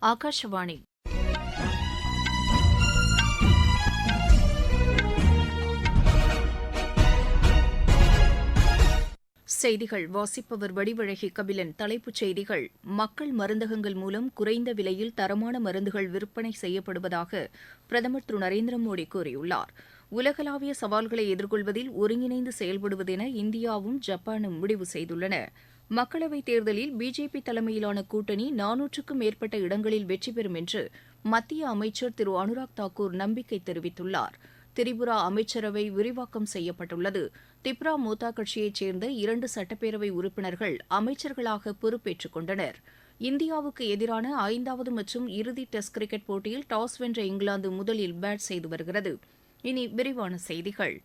ஆகாஷவாணி. செய்திகள் வாசிப்பவர் வடிவழகி கபிலன். தலைப்புச் செய்திகள்: மக்கள் மருந்தகங்கள் மூலம் குறைந்த விலையில் தரமான மருந்துகள் விற்பனை செய்யப்படுவதாக பிரதமர் திரு நரேந்திர மோடி கூறியுள்ளார். உலகளாவிய சவால்களை எதிர்கொள்வதில் ஒருங்கிணைந்து செயல்படுவதென இந்தியாவும் ஜப்பானும் முடிவு செய்துள்ளன. மக்களவைத் தேர்தலில் பிஜேபி தலைமையிலான கூட்டணி 400க்கும் மேற்பட்ட இடங்களில் வெற்றி பெறும் என்று மத்திய அமைச்சர் திரு அனுராக் தாக்கூர் நம்பிக்கை தெரிவித்துள்ளார். திரிபுரா அமைச்சரவை விரிவாக்கம் செய்யப்பட்டுள்ளது. திப்ரா மோத்தா கட்சியைச் சேர்ந்த 2 சட்டப்பேரவை உறுப்பினர்கள் அமைச்சர்களாக பொறுப்பேற்றுக் கொண்டனர். இந்தியாவுக்கு எதிரான 5வது மற்றும் இறுதி டெஸ்ட் கிரிக்கெட் போட்டியில் டாஸ் வென்ற இங்கிலாந்து முதலில் பேட் செய்து வருகிறது. இனி விரிவான செய்திகள்.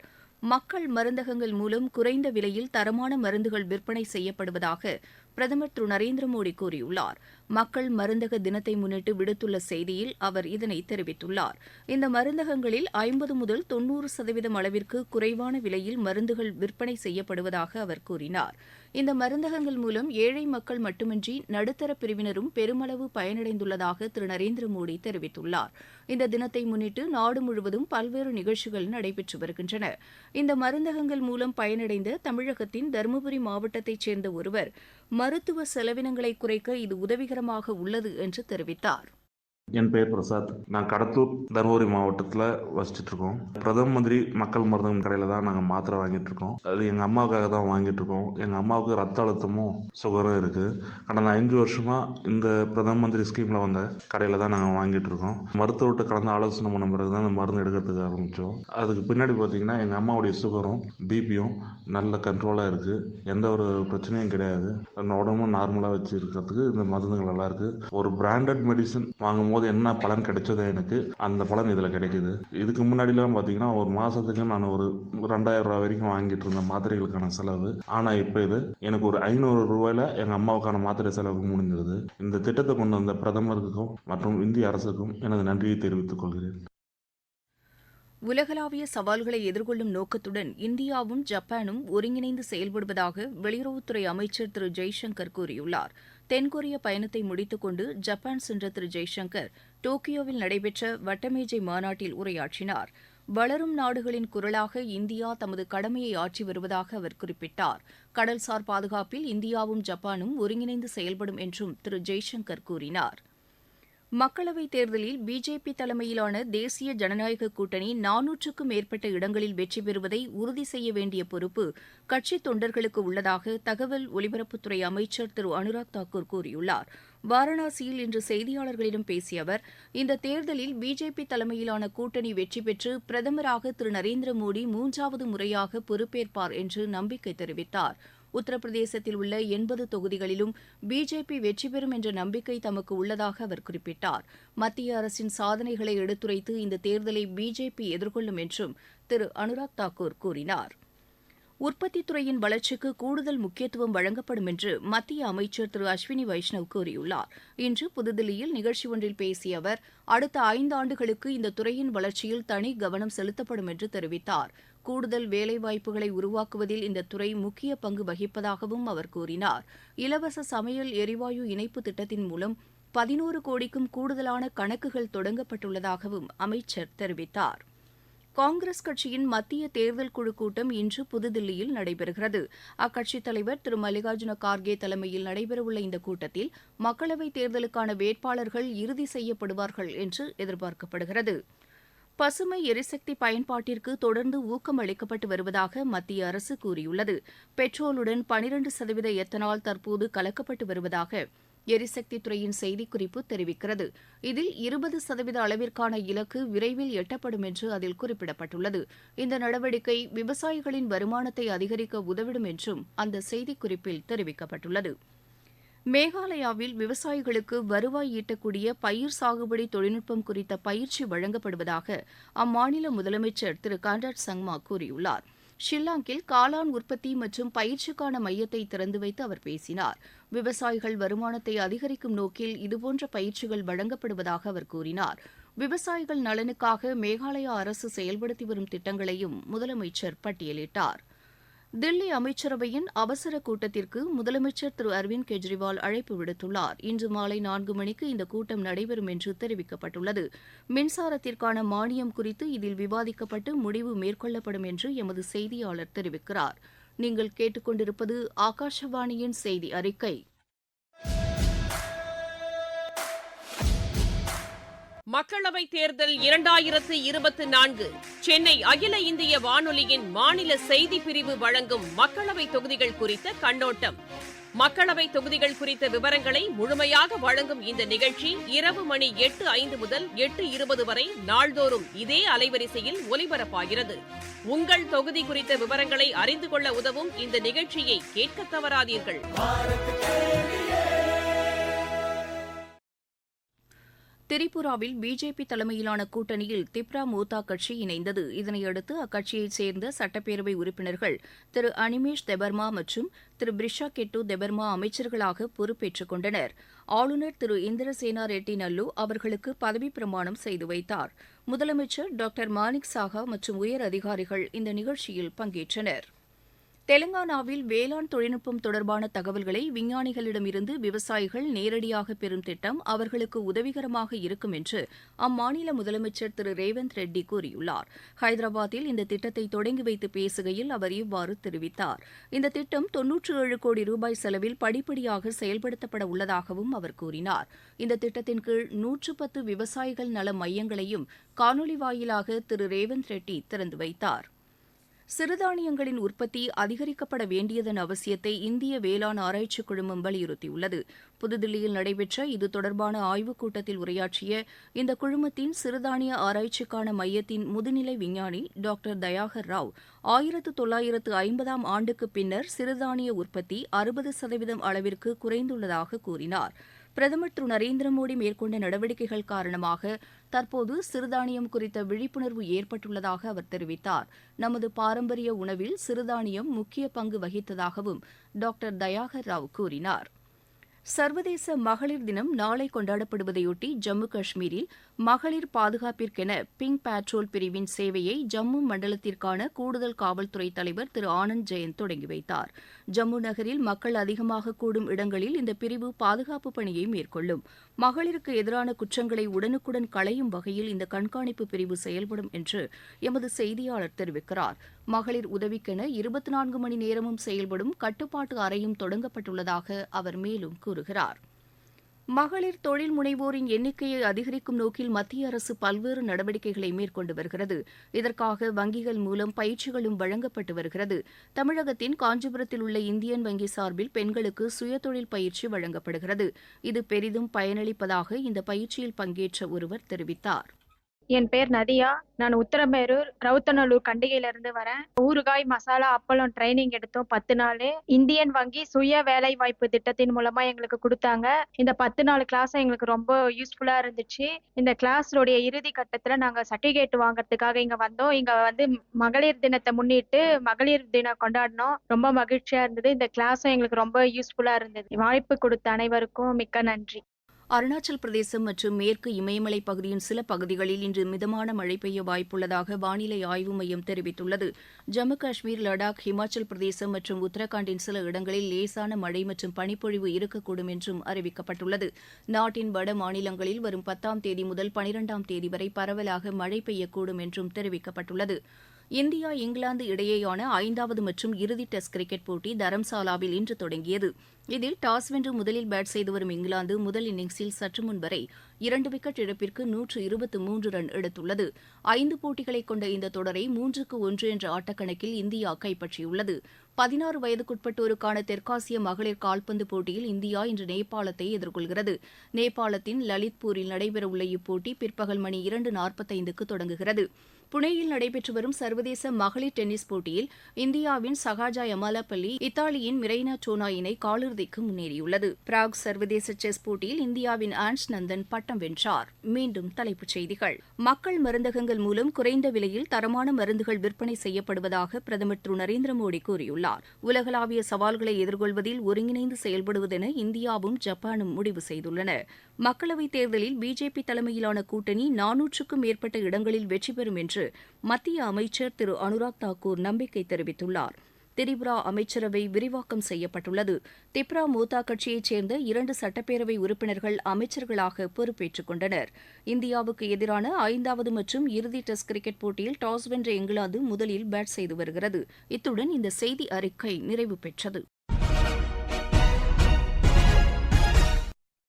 மக்கள் மருந்தகங்கள் மூலம் குறைந்த விலையில் தரமான மருந்துகள் விற்பனை செய்யப்படுவதாக பிரதமர் திரு நரேந்திர மோடி கூறியுள்ளார். மக்கள் மருந்தக தினத்தை முன்னிட்டு விடுத்துள்ள செய்தியில் அவர் இதனை தெரிவித்துள்ளார். இந்த மருந்தகங்களில் 50 முதல் 90% அளவிற்கு குறைவான விலையில் மருந்துகள் விற்பனை செய்யப்படுவதாக அவர் கூறினார். இந்த மருந்தகங்கள் மூலம் ஏழை மக்கள் மட்டுமின்றி நடுத்தர பிரிவினரும் பெருமளவு பயனடைந்துள்ளதாக திரு நரேந்திர மோடி தெரிவித்துள்ளார். இந்த தினத்தை முன்னிட்டு நாடு முழுவதும் பல்வேறு நிகழ்ச்சிகள் நடைபெற்று வருகின்றன. இந்த மருந்தகங்கள் மூலம் பயனடைந்த தமிழகத்தின் தருமபுரி மாவட்டத்தைச் சேர்ந்த ஒருவர் மருத்துவ செலவினங்களை குறைக்க இது உதவிகரமாக உள்ளது என்று தெரிவித்தார். என் பெயர் பிரசாத். நான் கடத்தூர் தருமபுரி மாவட்டத்தில் வசிச்சுட்டு இருக்கோம். பிரதம மந்திரி மக்கள் மருந்தகம் கடையில் தான் நாங்கள் மாத்திரை வாங்கிட்டு இருக்கோம். அது எங்கள் அம்மாவுக்காக தான் வாங்கிட்டு இருக்கோம். எங்கள் அம்மாவுக்கு ரத்த அழுத்தமும் சுகரும் இருக்குது. கடந்த 5 வருஷமா இந்த பிரதம மந்திரி ஸ்கீமில் வந்த கடையில் தான் நாங்கள் வாங்கிட்டு இருக்கோம். மருத்துவர்கிட்ட கலந்து ஆலோசனை பண்ண பிறகு தான் அந்த மருந்து எடுக்கிறதுக்கு ஆரம்பித்தோம். அதுக்கு பின்னாடி பார்த்தீங்கன்னா எங்கள் அம்மாவுடைய சுகரும் பிபியும் நல்ல கண்ட்ரோலாக இருக்குது. எந்த ஒரு பிரச்சனையும் கிடையாது. உடம்பும் நார்மலாக வச்சு இருக்கிறதுக்கு இந்த மருந்துகள் நல்லா இருக்குது. ஒரு பிராண்டட் மெடிசன் வாங்கும் போது என்ன பலன் கிடைச்சதோ எனக்கு அந்த பலன் இதில் கிடைக்குது. இதுக்கு முன்னாடிலாம் பார்த்தீங்கன்னா ஒரு மாதத்துக்கு நான் ஒரு 2000 ரூபாய் வரைக்கும் வாங்கிட்டு இருந்த மாத்திரைகளுக்கான செலவு. ஆனால் இப்போ இது எனக்கு ஒரு 500 ரூபாயில எங்கள் அம்மாவுக்கான மாத்திரை செலவு முடிஞ்சிருது. இந்த திட்டத்தை கொண்டு வந்த பிரதமருக்கும் மற்றும் இந்திய அரசுக்கும் எனது நன்றியை தெரிவித்துக் கொள்கிறேன். உலகளாவிய சவால்களை எதிர்கொள்ளும் நோக்கத்துடன் இந்தியாவும் ஜப்பானும் ஒருங்கிணைந்து செயல்படுவதாக வெளியுறவுத்துறை அமைச்சர் திரு ஜெய்சங்கர் கூறியுள்ளார். தென்கொரிய பயணத்தை முடித்துக் கொண்டு ஜப்பான் சென்ற திரு ஜெய்சங்கர் டோக்கியோவில் நடைபெற்ற வட்டமேஜை மாநாட்டில் உரையாற்றினார். வளரும் நாடுகளின் குரலாக இந்தியா தமது கடமையை ஆற்றி வருவதாக அவர் குறிப்பிட்டார். கடல்சார் பாதுகாப்பில் இந்தியாவும் ஜப்பானும் ஒருங்கிணைந்து செயல்படும் என்றும் திரு ஜெய்சங்கர் கூறினார். மக்களவைத் தேர்தலில் பிஜேபி தலைமையிலான தேசிய ஜனநாயக கூட்டணி 400க்கும் மேற்பட்ட இடங்களில் வெற்றி பெறுவதை உறுதி செய்ய வேண்டிய பொறுப்பு கட்சித் தொண்டர்களுக்கு உள்ளதாக தகவல் ஒலிபரப்புத்துறை அமைச்சர் திரு அனுராக் தாக்கூர் கூறியுள்ளார். வாரணாசியில் இன்று செய்தியாளர்களிடம் பேசிய அவர், இந்த தேர்தலில் பிஜேபி தலைமையிலான கூட்டணி வெற்றி பெற்று பிரதமராக திரு நரேந்திர மோடி 3வது முறையாக பொறுப்பேற்பார் என்று நம்பிக்கை தெரிவித்தார். உத்தரப்பிரதேசத்தில் உள்ள 80 தொகுதிகளிலும் பிஜேபி வெற்றி பெறும் என்ற நம்பிக்கை தமக்கு உள்ளதாக அவர் குறிப்பிட்டார். மத்திய அரசின் சாதனைகளை எடுத்துரைத்து இந்த தேர்தலை பிஜேபி எதிர்கொள்ளும் என்றும் திரு அனுராக் தாக்கூர் கூறினார். உற்பத்தித் துறையின் வளர்ச்சிக்கு கூடுதல் முக்கியத்துவம் வழங்கப்படும் என்று மத்திய அமைச்சர் திரு அஸ்வினி வைஷ்ணவ் கூறியுள்ளார். இன்று புதுதில்லியில் நிகழ்ச்சி ஒன்றில் பேசிய அவர், அடுத்த 5 ஆண்டுகளுக்கு இந்த துறையின் வளர்ச்சியில் தனி கவனம் செலுத்தப்படும் என்று தெரிவித்தார். கூடுதல் வேலைவாய்ப்புகளை உருவாக்குவதில் இந்த துறை முக்கிய பங்கு வகிப்பதாகவும் அவர் கூறினார். இலவச சமையல் எரிவாயு இணைப்பு திட்டத்தின் மூலம் 11 கோடிக்கும் கூடுதலான கணக்குகள் தொடங்கப்பட்டுள்ளதாகவும் அமைச்சர் தெரிவித்தார். காங்கிரஸ் கட்சியின் மத்திய தேர்தல் குழு கூட்டம் இன்று புதுதில்லியில் நடைபெறுகிறது. அக்கட்சித் தலைவர் திரு மல்லிகார்ஜுன கார்கே தலைமையில் நடைபெறவுள்ள இந்த கூட்டத்தில் மக்களவைத் தேர்தலுக்கான வேட்பாளர்கள் இறுதி செய்யப்படுவார்கள் என்று எதிர்பார்க்கப்படுகிறது. பசுமை எரிசக்தி பயன்பாட்டிற்கு தொடர்ந்து ஊக்கம் அளிக்கப்பட்டு வருவதாக மத்திய அரசு கூறியுள்ளது. பெட்ரோலுடன் 12% எத்தனால் தற்போது கலக்கப்பட்டு வருவதாக எரிசக்தி துறையின் செய்திக்குறிப்பு தெரிவிக்கிறது. இதில் 20% அளவிற்கான இலக்கு விரைவில் எட்டப்படும் என்று அதில் குறிப்பிடப்பட்டுள்ளது. இந்த நடவடிக்கை விவசாயிகளின் வருமானத்தை அதிகரிக்க உதவிடும் என்றும் அந்த செய்திக்குறிப்பில் தெரிவிக்கப்பட்டுள்ளது. மேகாலயாவில் விவசாயிகளுக்கு வருவாய் ஈட்டக்கூடிய பயிர் சாகுபடி தொழில்நுட்பம் குறித்த பயிற்சி வழங்கப்படுவதாக அம்மாநில முதலமைச்சர் திரு கான்ராட் சங்மா கூறியுள்ளார். ஷில்லாங்கில் காளான் உற்பத்தி மற்றும் பயிற்சிக்கான மையத்தை திறந்து வைத்து அவர் பேசினார். விவசாயிகள் வருமானத்தை அதிகரிக்கும் நோக்கில் இதுபோன்ற பயிற்சிகள் வழங்கப்படுவதாக அவர் கூறினார். விவசாயிகள் நலனுக்காக மேகாலயா அரசு செயல்படுத்தி வரும் திட்டங்களையும் முதலமைச்சர் பட்டியலிட்டார். தில்லி அமைச்சரவையின் அவசர கூட்டத்திற்கு முதலமைச்சர் திரு அரவிந்த் கெஜ்ரிவால் அழைப்பு விடுத்துள்ளார். இன்று மாலை 4 மணிக்கு இந்த கூட்டம் நடைபெறும் என்று தெரிவிக்கப்பட்டுள்ளது. மின்சாரத்திற்கான மானியம் குறித்து இதில் விவாதிக்கப்பட்டு முடிவு மேற்கொள்ளப்படும் என்று எமது செய்தியாளர் தெரிவிக்கிறார். நீங்கள் கேட்டுக்கொண்டிருப்பது ஆகாஷவாணியின் செய்தி அறிக்கை. மக்களவைத் தேர்தல் 2024 சென்னை அகில இந்திய வானொலியின் மாநில செய்திப் பிரிவு வழங்கும் மக்களவைத் தொகுதிகள் குறித்த கண்ணோட்டம். மக்களவைத் தொகுதிகள் குறித்த விவரங்களை முழுமையாக வழங்கும் இந்த நிகழ்ச்சி இரவு மணி 8:05 முதல் 8:20 வரை நாள்தோறும் இதே அலைவரிசையில் ஒலிபரப்பாகிறது. உங்கள் தொகுதி குறித்த விவரங்களை அறிந்து கொள்ள உதவும் இந்த நிகழ்ச்சியை கேட்க தவறாதீர்கள். திரிபுராவில் பிஜேபி தலைமையிலான கூட்டணியில் திப்ரா மோர்த்தா கட்சி இணைந்தது. இதனையடுத்து அக்கட்சியைச் சேர்ந்த சட்டப்பேரவை உறுப்பினர்கள் திரு அனிமேஷ் தெபர்மா மற்றும் திரு பிரிஷா கெட்டு தெபர்மா அமைச்சர்களாக பொறுப்பேற்றுக் கொண்டனர். ஆளுநர் திரு இந்திரசேனா ரெட்டி நல்லு அவர்களுக்கு பதவிப் பிரமாணம் செய்து வைத்தார். முதலமைச்சர் டாக்டர் மாணிக் சாஹா மற்றும் உயர் அதிகாரிகள் இந்த நிகழ்ச்சியில் பங்கேற்றனர். தெலங்கானாவில் வேளாண் தொழில்நுட்பம் தொடர்பான தகவல்களை விஞ்ஞானிகளிடமிருந்து விவசாயிகள் நேரடியாக பெறும் திட்டம் அவர்களுக்கு உதவிகரமாக இருக்கும் என்று அம்மாநில முதலமைச்சர் திரு ரேவந்த் ரெட்டி கூறியுள்ளார். ஹைதராபாத்தில் இந்த திட்டத்தை தொடங்கி வைத்து பேசுகையில் அவர் இவ்வாறு தெரிவித்தார். இந்த திட்டம் 97 கோடி ரூபாய் செலவில் படிப்படியாக செயல்படுத்தப்பட உள்ளதாகவும் அவர் கூறினார். இந்த திட்டத்தின் கீழ் 110 விவசாயிகள் நல மையங்களையும் காணொலி வாயிலாக திரு ரேவந்த் ரெட்டி திறந்து வைத்தார். சிறுதானியங்களின் உற்பத்தி அதிகரிக்கப்பட வேண்டியதன் அவசியத்தை இந்திய வேளாண் ஆராய்ச்சிக் குழுமம் வலியுறுத்தியுள்ளது. புதுதில்லியில் நடைபெற்ற இது தொடர்பான ஆய்வுக் கூட்டத்தில் உரையாற்றிய இந்த குழுமத்தின் சிறுதானிய ஆராய்ச்சிக்கான மையத்தின் முதுநிலை விஞ்ஞானி டாக்டர் தயாகர் ராவ் 1950ஆம் ஆண்டுக்கு பின்னர் சிறுதானிய உற்பத்தி 60% அளவிற்கு குறைந்துள்ளதாக கூறினார். பிரதமர் திரு நரேந்திர மோடி மேற்கொண்ட நடவடிக்கைகள் காரணமாக தற்போது சிறுதானியம் குறித்த விழிப்புணர்வு ஏற்பட்டுள்ளதாக அவர் தெரிவித்தார். நமது பாரம்பரிய உணவில் சிறுதானியம் முக்கிய பங்கு வகித்ததாகவும் டாக்டர் தயாகர் ராவ் கூறினார். சர்வதேச மகளிர் தினம் நாளை கொண்டாடப்படுவதையொட்டி ஜம்மு காஷ்மீரில் மகளிர் பாதுகாப்பிற்கென பிங்க் பேட்ரோல் பிரிவின் சேவையை ஜம்மு மண்டலத்திற்கான கூடுதல் காவல்துறை தலைவர் திரு ஆனந்த் ஜெயந்த் தொடங்கி வைத்தார். ஜம்மு நகரில் மக்கள் அதிகமாக கூடும் இடங்களில் இந்த பிரிவு பாதுகாப்பு பணியை மேற்கொள்ளும். மகளிருக்கு எதிரான குற்றங்களை உடனுக்குடன் களையும் வகையில் இந்த கண்காணிப்பு பிரிவு செயல்படும் என்று எமது செய்தியாளர் தெரிவிக்கிறார். மகளிர் உதவிக்கென 24 மணி நேரமும் செயல்படும் கட்டுப்பாட்டு அறையும் தொடங்கப்பட்டுள்ளதாக அவர் மேலும் கூறுகிறார். மகளிர் தொழில் முனைவோரின் எண்ணிக்கையை அதிகரிக்கும் நோக்கில் மத்திய அரசு பல்வேறு நடவடிக்கைகளை மேற்கொண்டு வருகிறது. இதற்காக வங்கிகள் மூலம் பயிற்சிகளும் வழங்கப்பட்டு வருகிறது. தமிழகத்தின் காஞ்சிபுரத்தில் உள்ள இந்தியன் வங்கி சார்பில் பெண்களுக்கு சுயதொழில் பயிற்சி வழங்கப்படுகிறது. இது பெரிதும் பயனளிப்பதாக இந்த பயிற்சியில் பங்கேற்ற ஒருவர் தெரிவித்தார். என் பேர் நதியா. நான் உத்தரமேரூர் ரவுத்தநல்லூர் கண்டிகையில இருந்து வரேன். ஊறுகாய் மசாலா அப்பளம் ட்ரைனிங் எடுத்தோம் 10 நாள். இந்தியன் வங்கி சுய வேலை வாய்ப்பு திட்டத்தின் மூலமா எங்களுக்கு கொடுத்தாங்க. இந்த 10 நாள் கிளாஸ் எங்களுக்கு ரொம்ப யூஸ்ஃபுல்லா இருந்துச்சு. இந்த கிளாஸோடைய இறுதி கட்டத்துல நாங்க சர்டிபிகேட் வாங்கறதுக்காக இங்க வந்தோம். இங்க வந்து மகளிர் தினத்தை முன்னிட்டு மகளிர் தினம் கொண்டாடினோம். ரொம்ப மகிழ்ச்சியா இருந்தது. இந்த கிளாஸும் எங்களுக்கு ரொம்ப யூஸ்ஃபுல்லா இருந்தது. வாய்ப்பு கொடுத்த அனைவருக்கும் மிக்க நன்றி. அருணாச்சல் பிரதேசம் மற்றும் மேற்கு இமயமலை பகுதியின் சில பகுதிகளில் இன்று மிதமான மழை பெய்ய வாய்ப்புள்ளதாக வானிலை ஆய்வு மையம் தெரிவித்துள்ளது. ஜம்மு காஷ்மீர், லடாக், ஹிமாச்சல் பிரதேசம் மற்றும் உத்தரகாண்டின் சில இடங்களில் லேசான மழை மற்றும் பனிப்பொழிவு இருக்கக்கூடும் என்றும் அறிவிக்கப்பட்டுள்ளது. நாட்டின் வட மாநிலங்களில் வரும் 10ஆம் தேதி முதல் 12ஆம் தேதி வரை பரவலாக மழை பெய்யக்கூடும் என்றும் தெரிவிக்கப்பட்டுள்ளது. இந்தியா இங்கிலாந்து இடையேயான 5வது மற்றும் இறுதி டெஸ்ட் கிரிக்கெட் போட்டி தரம்சாலாவில் இன்று தொடங்கியது. இதில் டாஸ் வென்று முதலில் பேட் செய்து வரும் இங்கிலாந்து முதல் இன்னிங்ஸில் சற்று முன் வரை 2 விக்கெட் இழப்பிற்கு 123 ரன் எடுத்துள்ளது. 5 போட்டிகளை கொண்ட இந்த தொடரை 3-1 என்ற ஆட்டக்கணக்கில் இந்தியா கைப்பற்றியுள்ளது. 16 வயதுக்குட்பட்டோருக்கான தெற்காசிய மகளிர் கால்பந்து போட்டியில் இந்தியா இன்று நேபாளத்தை எதிர்கொள்கிறது. நேபாளத்தின் லலித்பூரில் நடைபெறவுள்ள இப்போட்டி பிற்பகல் மணி 2:45க்கு தொடங்குகிறது. புனேயில் நடைபெற்று வரும் சர்வதேச மகளிர் டென்னிஸ் போட்டியில் இந்தியாவின் சகாஜா யமாலாபள்ளி இத்தாலியின் மிரைனா டோனா இணை காலிறுதிக்கு முன்னேறியுள்ளது. பிராக் சர்வதேச செஸ் போட்டியில் இந்தியாவின் ஆன்ஸ் நந்தன் பட்டம் வென்றார். மீண்டும் தலைப்புச் செய்திகள். மக்கள் மருந்தகங்கள் மூலம் குறைந்த விலையில் தரமான மருந்துகள் விற்பனை செய்யப்படுவதாக பிரதமர் திரு நரேந்திர மோடி கூறியுள்ளார். உலகளாவிய சவால்களை எதிர்கொள்வதில் ஒருங்கிணைந்து செயல்படுவதென இந்தியாவும் ஜப்பானும் முடிவு செய்துள்ளன. மக்களவைத் தேர்தலில் பிஜேபி தலைமையிலான கூட்டணி 400க்கும் மேற்பட்ட இடங்களில் வெற்றி பெறும் என்று மத்திய அமைச்சர் திரு அனுராக் தாக்கூர் நம்பிக்கை தெரிவித்துள்ளார். திரிபுரா அமைச்சரவை விரிவாக்கம் செய்யப்பட்டுள்ளது. திப்ரா மூத்தா கட்சியைச் சேர்ந்த 2 சட்டப்பேரவை உறுப்பினர்கள் அமைச்சர்களாக பொறுப்பேற்றுக் கொண்டனர். இந்தியாவுக்கு எதிரான 5வது மற்றும் இறுதி டெஸ்ட் கிரிக்கெட் போட்டியில் டாஸ் வென்ற இங்கிலாந்து முதலில் பேட் செய்து வருகிறது. இத்துடன் இந்த செய்தி அறிக்கை நிறைவு பெற்றது.